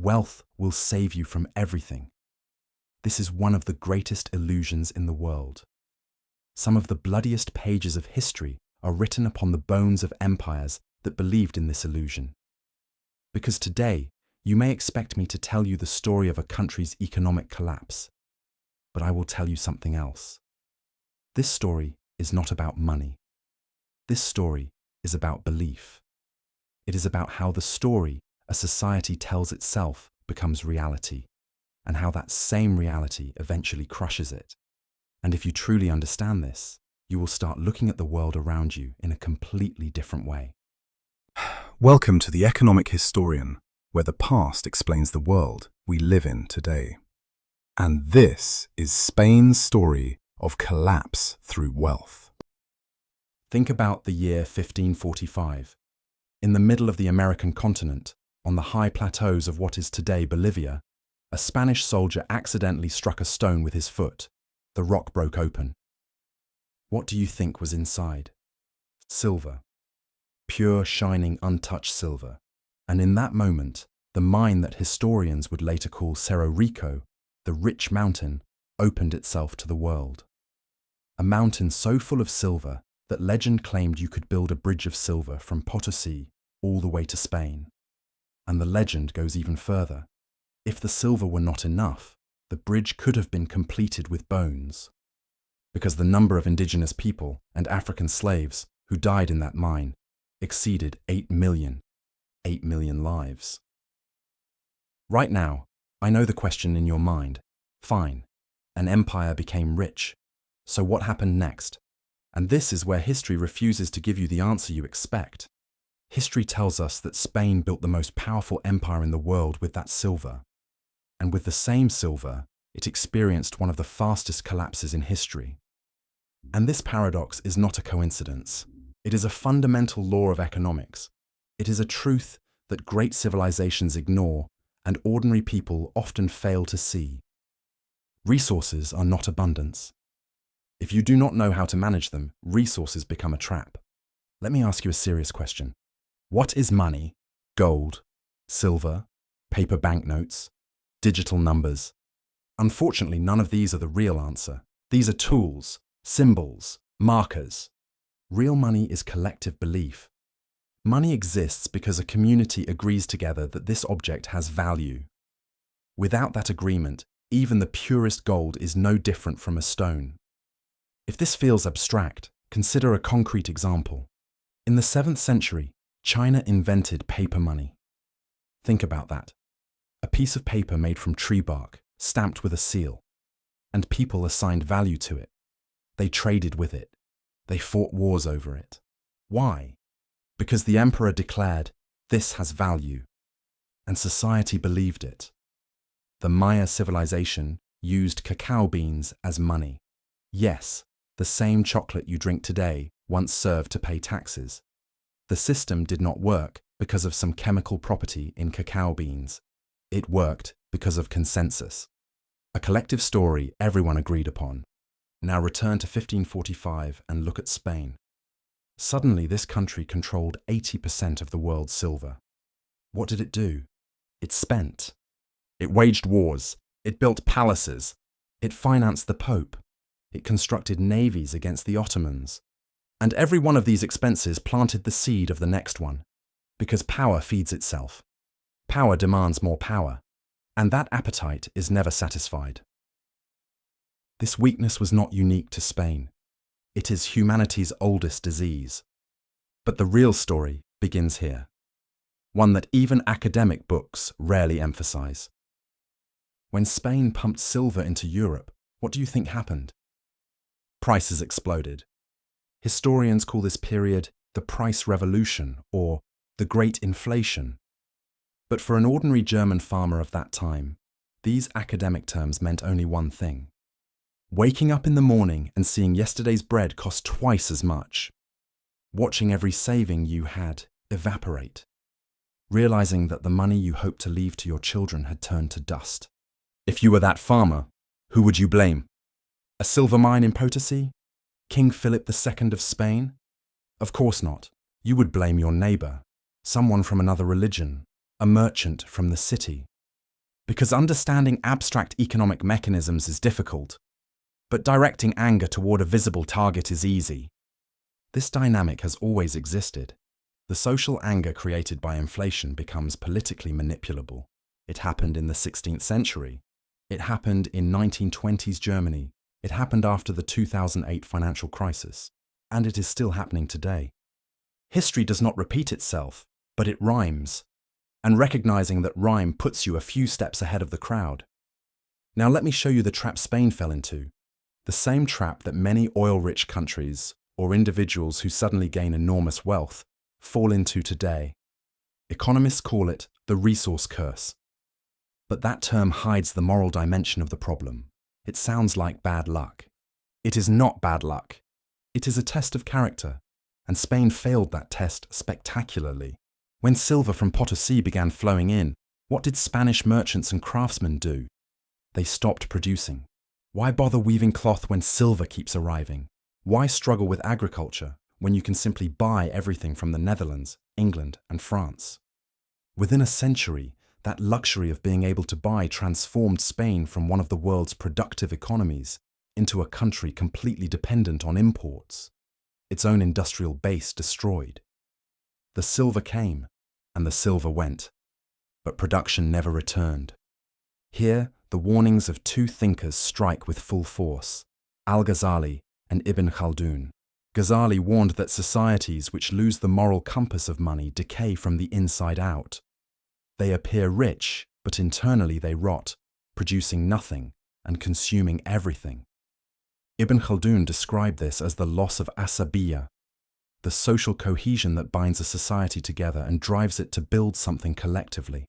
wealth will save you from everything. This is one of the greatest illusions in the world. Some of the bloodiest pages of history are written upon the bones of empires that believed in this illusion. Because today, you may expect me to tell you the story of a country's economic collapse, but I will tell you something else. This story is not about money. This story is about belief. It is about how the story a society tells itself becomes reality, and how that same reality eventually crushes it. And if you truly understand this, you will start looking at the world around you in a completely different way. Welcome to The Economic Historian, where the past explains the world we live in today. And this is Spain's story of collapse through wealth. Think about the year 1545. In the middle of the American continent, on the high plateaus of what is today Bolivia, a Spanish soldier accidentally struck a stone with his foot. The rock broke open. What do you think was inside? Silver. Pure, shining, untouched silver. And in that moment, the mine that historians would later call Cerro Rico, the rich mountain, opened itself to the world. A mountain so full of silver that legend claimed you could build a bridge of silver from Potosí all the way to Spain. And the legend goes even further. If the silver were not enough, the bridge could have been completed with bones. Because the number of indigenous people and African slaves who died in that mine exceeded 8 million. 8 million lives. Right now, I know the question in your mind. Fine, an empire became rich. So what happened next? And this is where history refuses to give you the answer you expect. History tells us that Spain built the most powerful empire in the world with that silver. And with the same silver, it experienced one of the fastest collapses in history. And this paradox is not a coincidence. It is a fundamental law of economics. It is a truth that great civilizations ignore and ordinary people often fail to see. Resources are not abundance. If you do not know how to manage them, resources become a trap. Let me ask you a serious question. What is money? Gold, silver, paper banknotes, digital numbers? Unfortunately, none of these are the real answer. These are tools, symbols, markers. Real money is collective belief. Money exists because a community agrees together that this object has value. Without that agreement, even the purest gold is no different from a stone. If this feels abstract, consider a concrete example. In the 7th century, China invented paper money. Think about that. A piece of paper made from tree bark, stamped with a seal. And people assigned value to it. They traded with it. They fought wars over it. Why? Because the emperor declared, this has value. And society believed it. The Maya civilization used cacao beans as money. Yes, the same chocolate you drink today once served to pay taxes. The system did not work because of some chemical property in cacao beans. It worked because of consensus. A collective story everyone agreed upon. Now return to 1545 and look at Spain. Suddenly, this country controlled 80% of the world's silver. What did it do? It spent. It waged wars. It built palaces. It financed the Pope. It constructed navies against the Ottomans. And every one of these expenses planted the seed of the next one. Because power feeds itself. Power demands more power. And that appetite is never satisfied. This weakness was not unique to Spain. It is humanity's oldest disease. But the real story begins here. One that even academic books rarely emphasize. When Spain pumped silver into Europe, what do you think happened? Prices exploded. Historians call this period the price revolution or the Great Inflation. But for an ordinary German farmer of that time, these academic terms meant only one thing. Waking up in the morning and seeing yesterday's bread cost twice as much. Watching every saving you had evaporate. Realizing that the money you hoped to leave to your children had turned to dust. If you were that farmer, who would you blame? A silver mine in Potosí? King Philip II of Spain? Of course not. You would blame your neighbor, someone from another religion, a merchant from the city. Because understanding abstract economic mechanisms is difficult, but directing anger toward a visible target is easy. This dynamic has always existed. The social anger created by inflation becomes politically manipulable. It happened in the 16th century. It happened in 1920s Germany. It happened after the 2008 financial crisis. And it is still happening today. History does not repeat itself, but it rhymes. And recognizing that rhyme puts you a few steps ahead of the crowd. Now let me show you the trap Spain fell into. The same trap that many oil-rich countries, or individuals who suddenly gain enormous wealth, fall into today. Economists call it the resource curse. But that term hides the moral dimension of the problem. It sounds like bad luck. It is not bad luck. It is a test of character, and Spain failed that test spectacularly. When silver from Potosí began flowing in, what did Spanish merchants and craftsmen do? They stopped producing. Why bother weaving cloth when silver keeps arriving? Why struggle with agriculture when you can simply buy everything from the Netherlands, England, and France? Within a century, that luxury of being able to buy transformed Spain from one of the world's productive economies into a country completely dependent on imports, its own industrial base destroyed. The silver came, and the silver went, but production never returned. Here, the warnings of two thinkers strike with full force, Al-Ghazali and Ibn Khaldun. Ghazali warned that societies which lose the moral compass of money decay from the inside out. They appear rich, but internally they rot, producing nothing and consuming everything. Ibn Khaldun described this as the loss of asabiya, the social cohesion that binds a society together and drives it to build something collectively.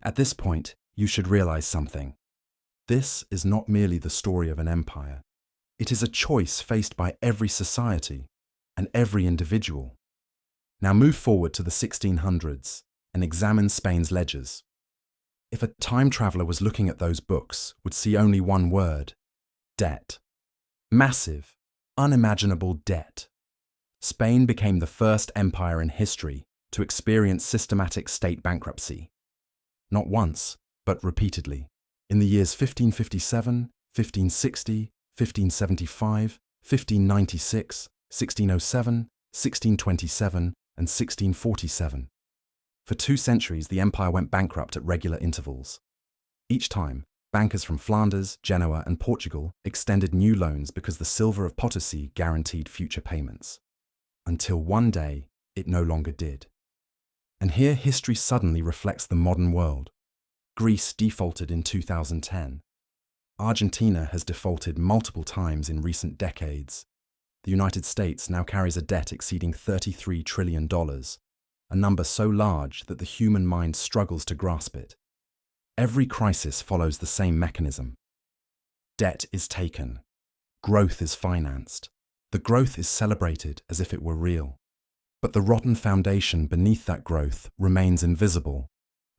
At this point, you should realize something. This is not merely the story of an empire. It is a choice faced by every society and every individual. Now move forward to the 1600s and examine Spain's ledgers. If a time traveler was looking at those books, would see only one word: debt. Massive, unimaginable debt. Spain became the first empire in history to experience systematic state bankruptcy. Not once, but repeatedly. In the years 1557, 1560, 1575, 1596, 1607, 1627, and 1647. For 2 centuries, the empire went bankrupt at regular intervals. Each time, bankers from Flanders, Genoa, and Portugal extended new loans because the silver of Potosí guaranteed future payments. Until one day, it no longer did. And here history suddenly reflects the modern world. Greece defaulted in 2010. Argentina has defaulted multiple times in recent decades. The United States now carries a debt exceeding $33 trillion, a number so large that the human mind struggles to grasp it. Every crisis follows the same mechanism. Debt is taken. Growth is financed. The growth is celebrated as if it were real. But the rotten foundation beneath that growth remains invisible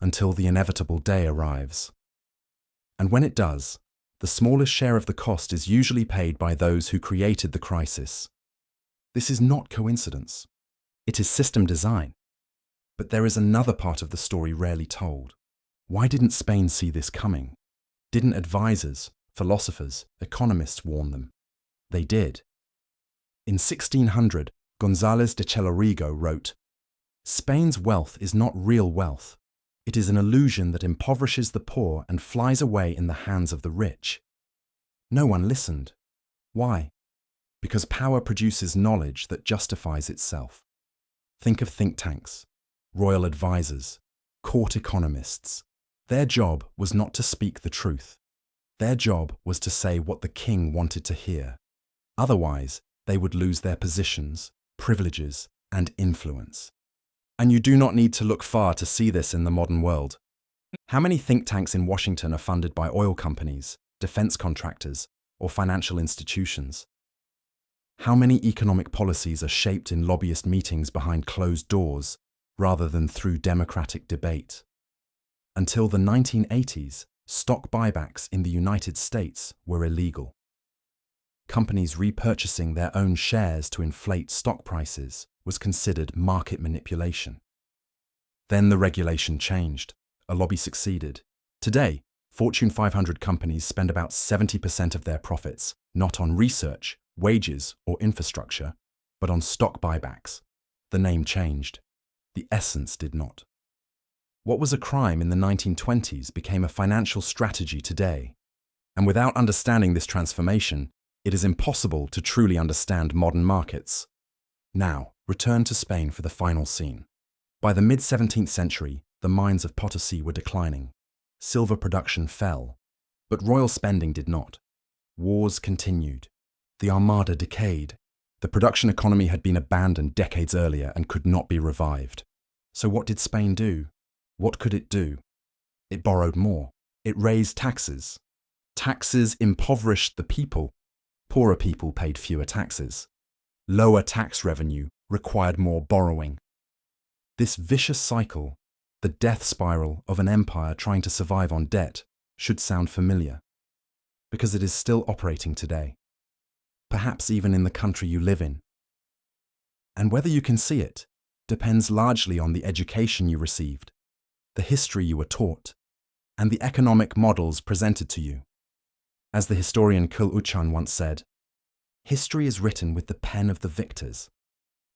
until the inevitable day arrives. And when it does, the smallest share of the cost is usually paid by those who created the crisis. This is not coincidence. It is system design. But there is another part of the story rarely told. Why didn't Spain see this coming? Didn't advisors, philosophers, economists warn them? They did. In 1600, González de Chelorigo wrote, "Spain's wealth is not real wealth. It is an illusion that impoverishes the poor and flies away in the hands of the rich." No one listened. Why? Because power produces knowledge that justifies itself. Think of think tanks, royal advisors, court economists. Their job was not to speak the truth. Their job was to say what the king wanted to hear. Otherwise, they would lose their positions, privileges, and influence. And you do not need to look far to see this in the modern world. How many think tanks in Washington are funded by oil companies, defense contractors, or financial institutions? How many economic policies are shaped in lobbyist meetings behind closed doors rather than through democratic debate? Until the 1980s, stock buybacks in the United States were illegal. Companies repurchasing their own shares to inflate stock prices was considered market manipulation. Then the regulation changed. A lobby succeeded. Today, Fortune 500 companies spend about 70% of their profits not on research, wages, or infrastructure, but on stock buybacks. The name changed. The essence did not. What was a crime in the 1920s became a financial strategy today. And without understanding this transformation, it is impossible to truly understand modern markets. Now, return to Spain for the final scene. By the mid-17th century, the mines of Potosí were declining. Silver production fell, but royal spending did not. Wars continued. The Armada decayed. The production economy had been abandoned decades earlier and could not be revived. So what did Spain do? What could it do? It borrowed more. It raised taxes. Taxes impoverished the people. Poorer people paid fewer taxes. Lower tax revenue required more borrowing. This vicious cycle, the death spiral of an empire trying to survive on debt, should sound familiar, because it is still operating today, perhaps even in the country you live in. And whether you can see it depends largely on the education you received, the history you were taught, and the economic models presented to you. As the historian Kul Uchan once said, "History is written with the pen of the victors,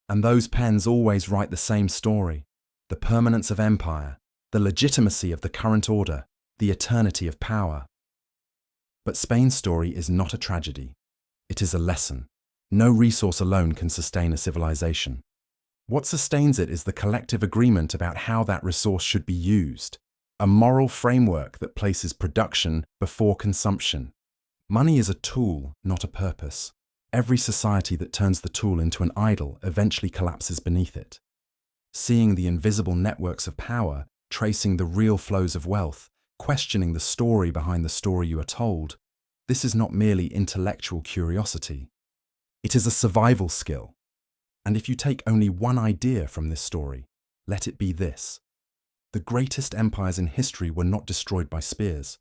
and those pens always write the same story, the permanence of empire, the legitimacy of the current order, the eternity of power." But Spain's story is not a tragedy. It is a lesson. No resource alone can sustain a civilization. What sustains it is the collective agreement about how that resource should be used, a moral framework that places production before consumption. Money is a tool, not a purpose. Every society that turns the tool into an idol eventually collapses beneath it. Seeing the invisible networks of power, tracing the real flows of wealth, questioning the story behind the story you are told, this is not merely intellectual curiosity. It is a survival skill. And if you take only one idea from this story, let it be this. The greatest empires in history were not destroyed by spears.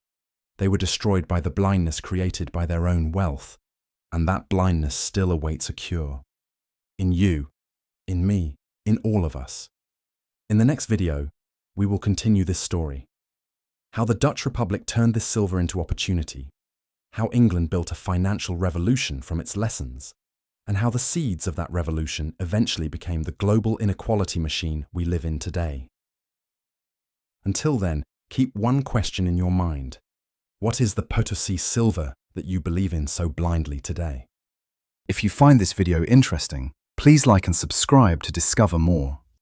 They were destroyed by the blindness created by their own wealth, and that blindness still awaits a cure. In you, in me, in all of us. In the next video, we will continue this story. How the Dutch Republic turned this silver into opportunity, how England built a financial revolution from its lessons, and how the seeds of that revolution eventually became the global inequality machine we live in today. Until then, keep one question in your mind. What is the Potosí silver that you believe in so blindly today? If you find this video interesting, please like and subscribe to discover more.